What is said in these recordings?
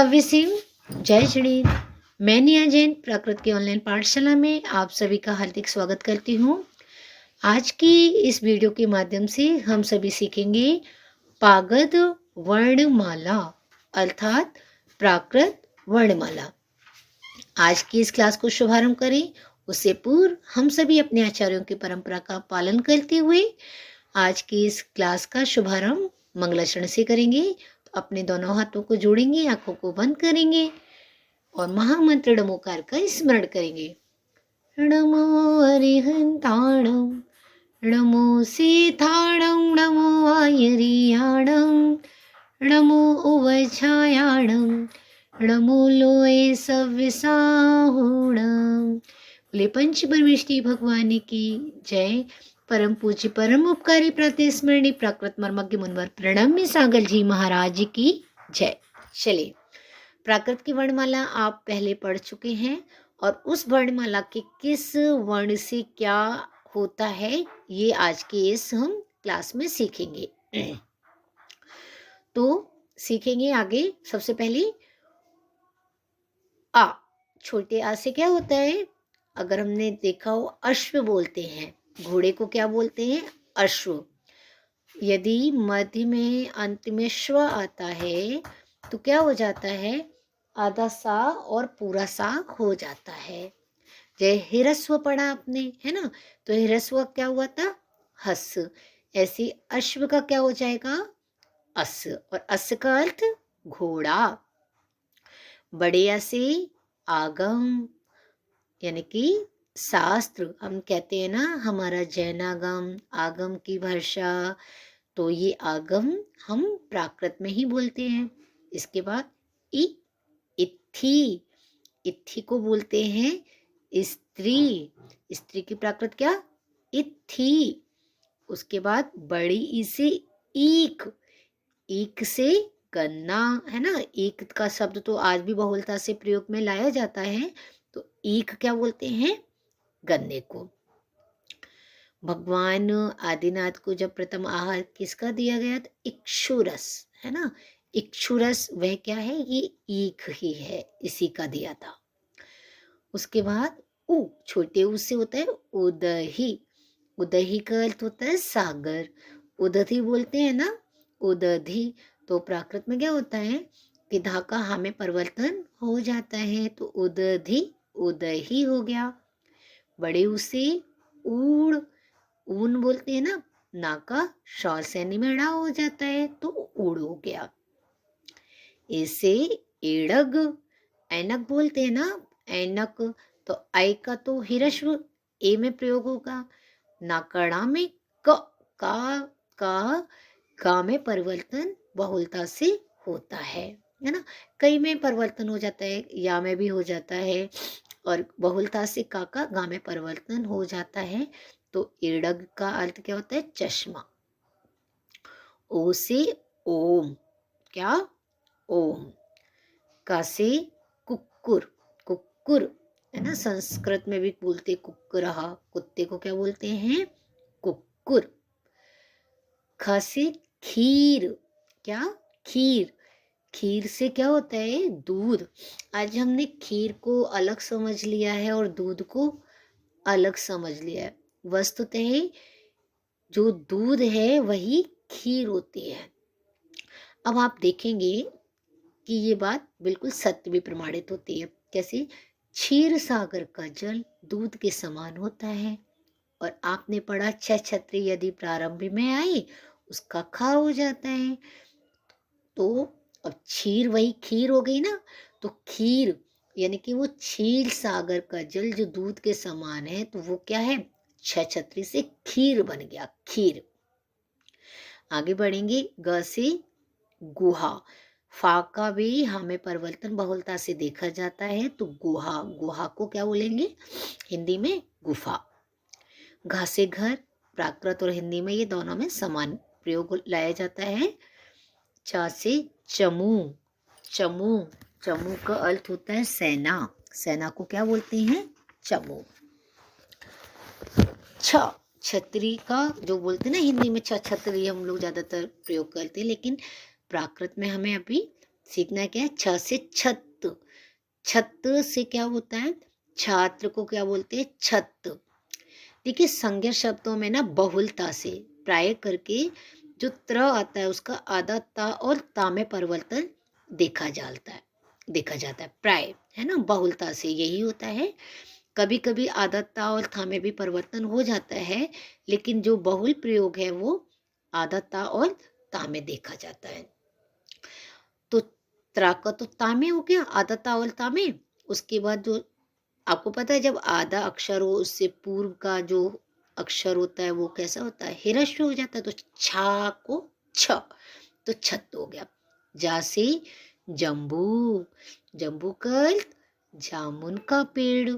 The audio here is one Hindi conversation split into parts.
सव्य सिंह, जय श्री। मैं निया जैन प्राकृत की ऑनलाइन पाठशाला में आप सभी का हार्दिक स्वागत करती हूँ। आज की इस वीडियो के माध्यम से हम सभी सीखेंगे पागद वर्णमाला अर्थात प्राकृत वर्णमाला। आज की इस क्लास को शुभारंभ करें उससे पूर्व हम सभी अपने आचार्यों की परंपरा का पालन करते हुए आज की इस क्लास का शुभारंभ मंगलाचरण से करेंगे। तो अपने दोनों हाथों को जोड़ेंगे, आंखों को बंद करेंगे और महामंत्र नमोकार का स्मरण करेंगे। नमो अरिहंताणं, नमो सीताणं, नमो आयरियाणं, नमो उवछायाणं, नमो लोये सव्यसाहुणं। बोले पंच परमेष्टि भगवान की जय। परम पूज्य परम उपकारी प्रातस्मरणीय प्राकृत मर्मज्ञ मुनिवर प्रणम्य सागर जी महाराज की जय। चलिए, प्राकृत की वर्णमाला आप पहले पढ़ चुके हैं और उस वर्णमाला के किस वर्ण से क्या होता है ये आज के इस हम क्लास में सीखेंगे। तो सीखेंगे आगे। सबसे पहले आ, छोटे आ से क्या होता है? अगर हमने देखा हो अश्व बोलते हैं, घोड़े को क्या बोलते हैं? अश्व। यदि मध्य में अंत में श्व आता है तो क्या हो जाता है? आधा सा और पूरा सा हो जाता है। जय हिरस्व पढ़ा आपने, है ना? तो हिरस्व क्या हुआ था? हस। ऐसे अश्व का क्या हो जाएगा? अस। और अस का अर्थ घोड़ा। बड़े आ से आगम यानी कि शास्त्र। हम कहते हैं ना हमारा जैनागम आगम की भाषा, तो ये आगम हम प्राकृत में ही बोलते हैं। इसके बाद इत्थी, इत्थी को बोलते हैं स्त्री। स्त्री की प्राकृत क्या? इत्थी। उसके बाद बड़ी ई से ईक, ईक से गन्ना, है ना? ईक का शब्द तो आज भी बहुलता से प्रयोग में लाया जाता है। तो ईक क्या बोलते हैं? गन्ने को। भगवान आदिनाथ को जब प्रथम आहार किसका दिया गया था? इक्षुरस, है ना? इक्षुरस वह क्या है? ये ईख ही है, इसी का दिया था। उसके बाद उ, छोटे उ से होता है उदही। उदही का अर्थ होता है सागर। उदधि बोलते हैं ना, उदधि। तो प्राकृत में क्या होता है कि धा का हा में परिवर्तन हो जाता है, तो उदधि उदही हो गया। बड़े उ से ऊड़, ऊन बोलते हैं ना, ना का शौ से निमेड़ा हो जाता है तो ऊड़ हो गया। ऐसे एड़ग, ऐनक बोलते हैं ना, ऐनक। तो आई का तो हिरस्व ए में प्रयोग होगा। नाकड़ा में का गा में परिवर्तन बहुलता से होता है ना? कई में परिवर्तन हो जाता है, या में भी हो जाता है, और बहुलता से का गा में परिवर्तन हो जाता है। तो एड़ग का अर्थ क्या होता है? चश्मा। ओ से ओम, क्या? ओम। का से कुक्कुर, कुक्कुर, है ना? संस्कृत में भी बोलते कुक्कुरहा, कुत्ते को क्या बोलते हैं? कुक्कुर। ख से खीर, क्या? खीर। खीर से क्या होता है? दूध। आज हमने खीर को अलग समझ लिया है और दूध को अलग समझ लिया है। वस्तुतः जो दूध है वही खीर होती है। अब आप देखेंगे कि ये बात बिल्कुल सत्य भी प्रमाणित होती है। कैसे? क्षीर सागर का जल दूध के समान होता है। और आपने पढ़ा छह छत्री यदि प्रारंभ में आए उसका खा हो जाता है। तो अब क्षीर वही खीर हो गई ना। तो खीर यानी कि वो क्षीर सागर का जल जो दूध के समान है, तो वो क्या है? छह छत्री से खीर बन गया, खीर। आगे बढ़ेंगे। ग से गुहा। फा का भी हमें परिवर्तन बहुलता से देखा जाता है, तो गुहा, गुहा को क्या बोलेंगे हिंदी में? गुफा। घा से घर, प्राकृत और हिंदी में ये दोनों में समान प्रयोग लाया जाता है। चा से चमू, चमू, चमू का अर्थ होता है सेना। सेना को क्या बोलते हैं? चमू। छ, छतरी का जो बोलते हैं ना हिंदी में, छतरी हम लोग ज्यादातर प्रयोग करते हैं, लेकिन प्राकृत में हमें अभी सीखना क्या है, छ से छत, छत से क्या होता है, छात्र को क्या बोलते हैं, छत। देखिए संज्ञा शब्दों में ना बहुलता से प्राय करके जो त्र आता है उसका आधा ता और ता में परिवर्तन देखा जाता है प्राय, है ना, बहुलता से यही होता है। कभी कभी आधा ता और था में भी परिवर्तन हो जाता है, लेकिन जो बहुल प्रयोग है वो आधा ता और ता में देखा जाता है। तो त्रा का तो ता में हो गया, आधा ता और ता में। उसके बाद जो आपको पता है जब आधा अक्षर हो उससे पूर्व का जो अक्षर होता है वो कैसा होता है, हिरस्व हो जाता है। तो छा को छ, तो छत हो गया। जा से जम्बू, जम्बू का अर्थ जामुन का पेड़।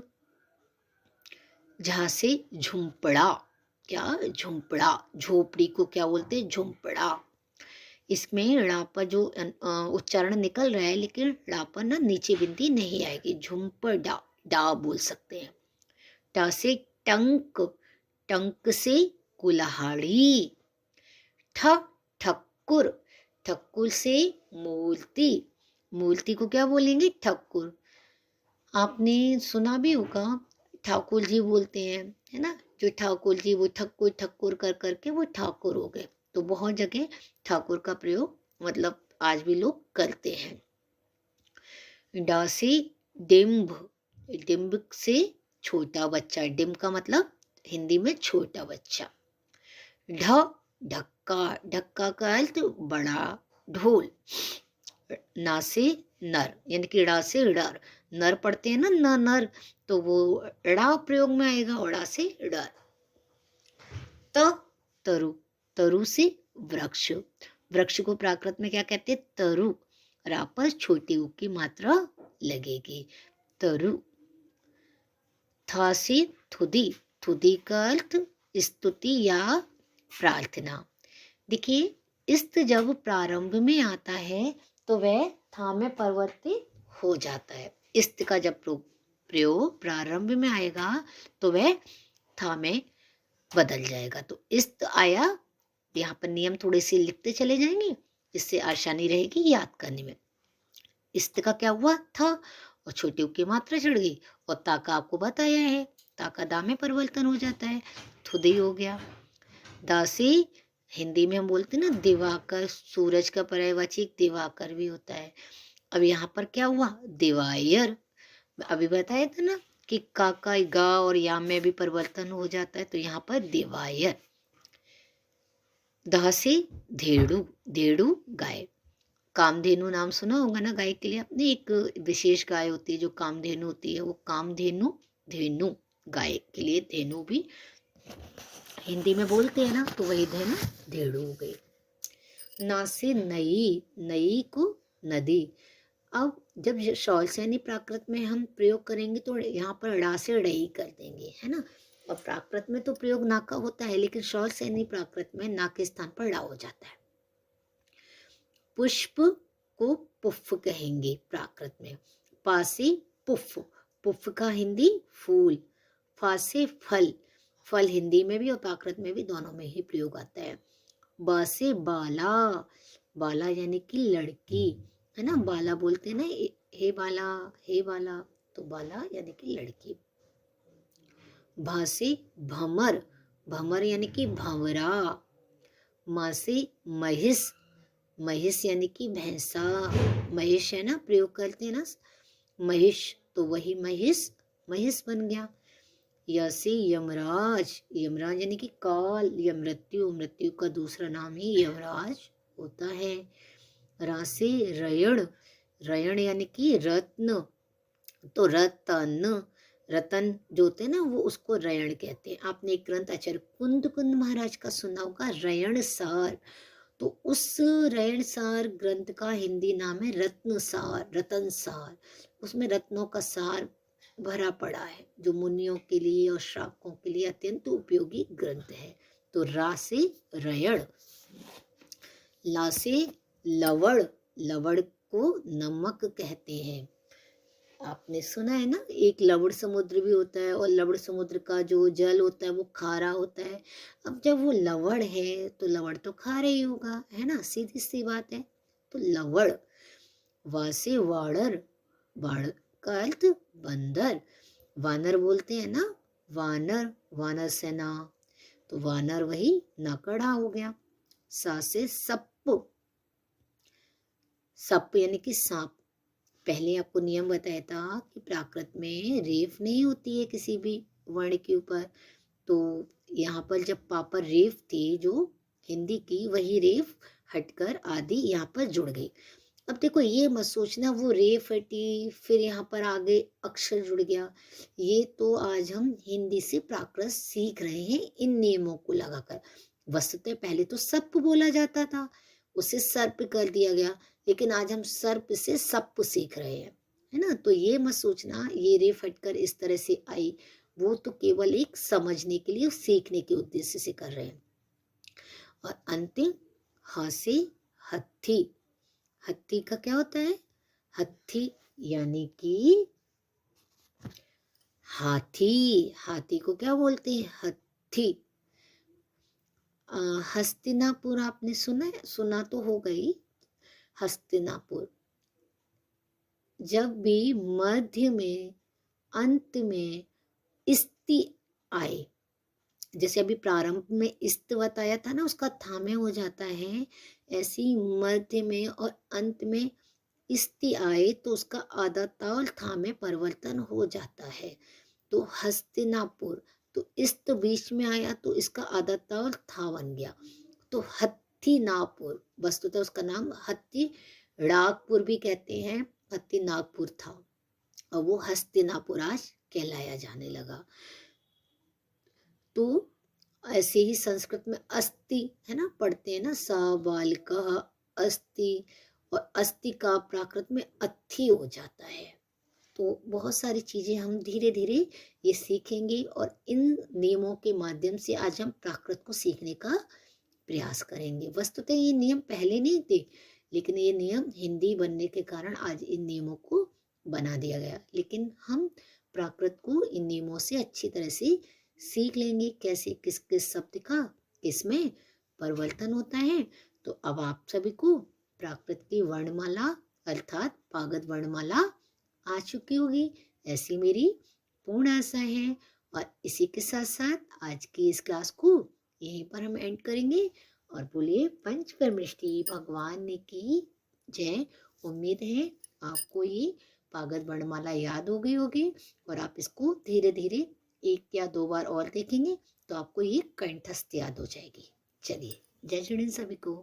झा से झुंपड़ा, क्या, झुंपड़ा, झोपड़ी को क्या बोलते हैं, झुंपड़ा। इसमें ड़ा पर जो उच्चारण निकल रहा है, लेकिन ड़ा पर ना नीचे बिंदी नहीं आएगी, झुंपड़ा डा बोल सकते हैं। ट से टंक, टंक से कुल्हाड़ी। ठ ठक्कुर, ठक्कुर से मूर्ति, मूर्ति को क्या बोलेंगे, ठक्कुर। आपने सुना भी होगा ठाकुर जी बोलते हैं, है ना, जो ठाकुर जी वो ठक्कुर ठक्कुर कर करके वो ठाकुर हो गए। तो बहुत जगह ठाकुर का प्रयोग मतलब आज भी लोग करते हैं। डा से डिम्ब, डिम्ब से छोटा बच्चा, डिम्ब का मतलब हिंदी में छोटा बच्चा। ढ ढक्का, ढक्का का अर्थ बड़ा ढोल। ना से नर, यानी कि ड़ा से डर, नर पढ़ते हैं ना, न नर, तो वो ड़ा प्रयोग में आएगा, उड़ा से डर। त तरु, तरु से वृक्ष, वृक्ष को प्राकृत में क्या कहते हैं, तरु। रा पर छोटी ऊ की मात्रा लगेगी, तरु। था से थुदी, थुदी का अर्थ स्तुति या प्रार्थना। देखिए इस्त जब प्रारंभ में आता है तो वह था में परिवर्तित हो जाता है। इस्त का जब प्रयोग प्रारंभ में आएगा तो वह था में बदल जाएगा। तो इस्त आया, यहाँ पर नियम थोड़े से लिखते चले जाएंगे जिससे आसानी रहेगी याद करने में। इस्त का क्या हुआ, था, और छोटी ऊ की मात्रा चढ़ गई, और ता का आपको बताया है, ता का दा में परिवर्तन हो जाता है, थुदी हो गया। दा से हिंदी में हम बोलते हैं ना दिवाकर, सूरज का पर्यायवाची दिवाकर भी होता है। अब यहाँ पर क्या हुआ, दिवायर। अभी बताया था ना कि का गा और या में भी परिवर्तन हो जाता है, तो यहाँ पर दिवायर। दा से धेड़ू, धेड़ू गाय, कामधेनु नाम सुना होगा ना गाय के लिए आपने, एक विशेष गाय होती है जो कामधेनु होती है, वो कामधेनु, धेनु, गाय के लिए धेनु भी हिंदी में बोलते हैं ना, तो वही धेनु धेड़ू हो गई। ना से नई, नई को नदी। अब जब शौलसैनी प्राकृत में हम प्रयोग करेंगे तो यहाँ पर ड़ा से ड़ई कर देंगे, है ना। और प्राकृत में तो प्रयोग ना का होता है, लेकिन शौलसैनी प्राकृत में ना के स्थान पर ड़ा हो जाता है। पुष्प को पुष्प कहेंगे प्राकृत में। पा से पुष्प, पुष्प का हिंदी फूल। फा से फल, फल हिंदी में भी और प्राकृत में भी दोनों में ही प्रयोग आता है। बा से बाला, बाला यानी कि लड़की, है ना, बाला बोलते हैं ना, हे बाला, हे बाला, तो बाला यानी कि लड़की। भा से भमर, भमर यानी कि भंवरा। माँ से महिष, महिष यानी कि भैंसा, महिष है ना, प्रयोग करते हैं ना महिष, तो वही महिष, महिष बन गया। या से यमराज, यमराज यानी कि काल या मृत्यु, मृत्यु का दूसरा नाम ही यमराज होता है। रा से रयण, रयण यानी कि रत्न, तो रतन, रतन जो होते हैं ना वो उसको रयण कहते हैं। आपने एक ग्रंथ आचार्य कुंद कुंद महाराज का सुना होगा रयण सार, तो उस रयण सार ग्रंथ का हिंदी नाम है रत्न सार, रतन सार। उसमें रत्नों का सार भरा पड़ा है, जो मुनियों के लिए और श्रावकों के लिए अत्यंत उपयोगी ग्रंथ है। तो रा से रयण। ला से लवण, लवण को नमक कहते हैं। आपने सुना है ना, एक लवण समुद्र भी होता है, और लवण समुद्र का जो जल होता है वो खारा होता है। अब जब वो लवण है तो लवण तो खारा ही होगा, है ना, सीधी सी बात है। तो लवण, वा से वाड़र, वाड़ का अर्थ बंदर, वानर बोलते हैं ना, वानर, वानर सेना, तो वानर वही नकड़ा हो गया। सा से सप, सप यानी कि सांप। पहले आपको नियम बताया था कि प्राकृत में रेफ नहीं होती है किसी भी वर्ण के ऊपर, तो यहाँ पर जब पापर रेफ थी जो हिंदी की, वही रेफ हटकर आदि यहाँ पर जुड़ गई। अब देखो ये मत सोचना वो रेफ हटी फिर यहाँ पर आगे अक्षर जुड़ गया, ये तो आज हम हिंदी से प्राकृत सीख रहे हैं इन नियमों को लगाकर। वस्तुतः पहले तो सप बोला जाता था, उसे सर्प कर दिया गया, लेकिन आज हम सर्प से सप सीख रहे हैं, है ना। तो ये मत सोचना ये रेफ हटकर इस तरह से आई, वो तो केवल एक समझने के लिए, सीखने के उद्देश्य से कर रहे हैं। और अंतिम ह से हत्थी, हत्थी का क्या होता है, हत्थी यानी कि हाथी, हाथी को क्या बोलते हैं, हत्थी। हस्तिनापुर आपने सुना है, सुना तो हो गई। हस्तिनापुर, जब भी मध्य में अंत में इस्ति आए, जैसे अभी प्रारंभ में इस्त बताया था ना, उसका था में हो जाता है, ऐसे ही मध्य में और अंत में इस्ति आए तो उसका आधा ताल था में परिवर्तन हो जाता है। तो हस्तिनापुर, तो इस्त बीच में आया तो इसका आधा ताल था बन गया, तो हत्थी-नापुर, वस्तुतः उसका नाम हत्ती रागपुर भी कहते हैं, हत्ती नागपुर था और वो हस्तिनापुर आज कहलाया जाने लगा। तो ऐसे ही संस्कृत में अस्थि है ना, पढ़ते हैं ना, स बालिका अस्थि, और अस्थि का प्राकृत में अत्थि हो जाता है। तो बहुत सारी चीजें हम धीरे धीरे ये सीखेंगे और इन नियमों के माध्यम से आज हम प्राकृत को सीखने का प्रयास करेंगे। वस्तुतः ये नियम पहले नहीं थे, लेकिन ये नियम हिंदी बनने के कारण आज इन नियमों को बना दिया गया, लेकिन हम प्राकृत को इन नियमों से अच्छी तरह से सीख लेंगे, कैसे किस किस शब्द का किसमें परिवर्तन होता है। तो अब आप सभी को प्राकृत की वर्णमाला अर्थात पागत वर्णमाला आ चुकी होगी, ऐसी मेरी पूर्ण आशा है। और इसी के साथ साथ आज की इस क्लास को यहीं पर हम एंड करेंगे और बोलिए पंच परमेष्टि भगवान की जय। उम्मीद है आपको ये पागत वर्णमाला याद हो गई होगी और आप इसको धीरे धीरे 1 या 2 बार और देखेंगे तो आपको ये कंठस्थ याद हो जाएगी। चलिए, जय जुड़ीन सभी को।